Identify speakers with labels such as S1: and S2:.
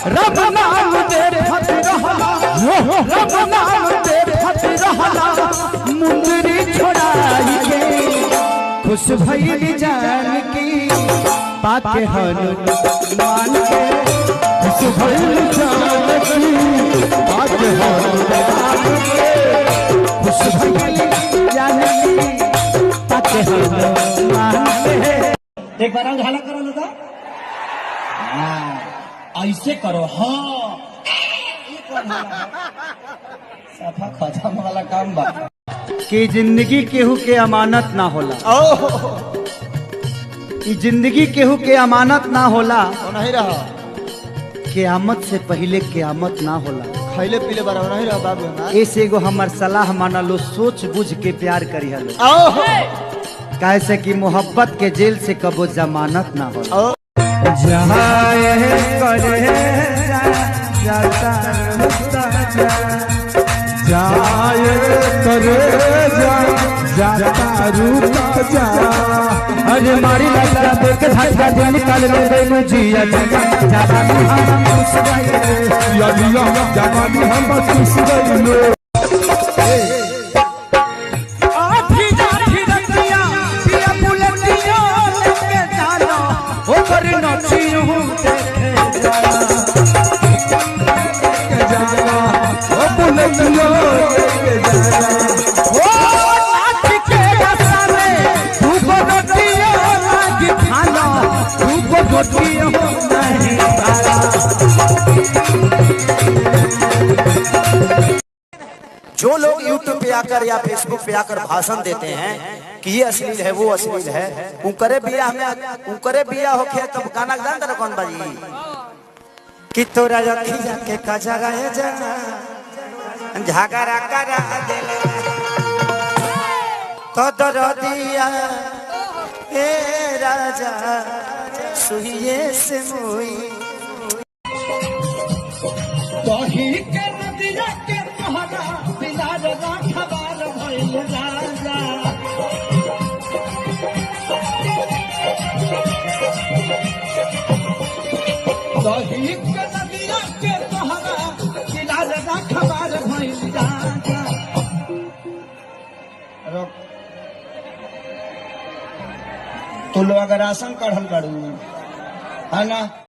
S1: रब नाम देखत रहला रब नाम देखत रहला मुंदरी छोड़ाई के खुश भइली जान की पाके हनुमान के खुश भइली जान की पाके हनुमान के खुश भइली जान की पाके हनुमान के।
S2: एक बार हम झाला करो लगा ऐसे करो। हाँ सफा खत्म वाला काम बा
S1: कि जिंदगी केहू के अमानत ना होला। कि जिंदगी केहू के अमानत ना होला।
S2: नहीं रहा
S1: क़यामत से पहले क़यामत ना होला।
S2: खैले पीले बार नहीं रहा बाबू
S1: ऐसे एगो हमर सलाह माना लो, सोच बुझ के प्यार करी हलो। कैसे कि मोहब्बत के जेल से कबो जमानत ना हो। जाए करे जाता जाए करे जाता रूता जा। अरे मारी लगा देख धक्का दे निकाल ले गई मुझिया जवानी हम खुश गए यादिया जवानी हम खुश गए।
S3: जो लोग YouTube पे आकर या Facebook पे आकर भाषण देते हैं कि ये अश्लील है वो अश्लील है, उनकरे बिया होके तब गाना गान दर कौन बाजी कि तोरा रखी जाके का जगह जा झगड़ा करा देले तो दर दिया ए राजा सुइए से मोई
S2: दही के नदिया के पहरा बिलार राखवार भइल राजा दही के नदिया के पहरा बिलार राखवार भइल राजा। तो लोग अगर आसन काढ़ल बाड़ू है ना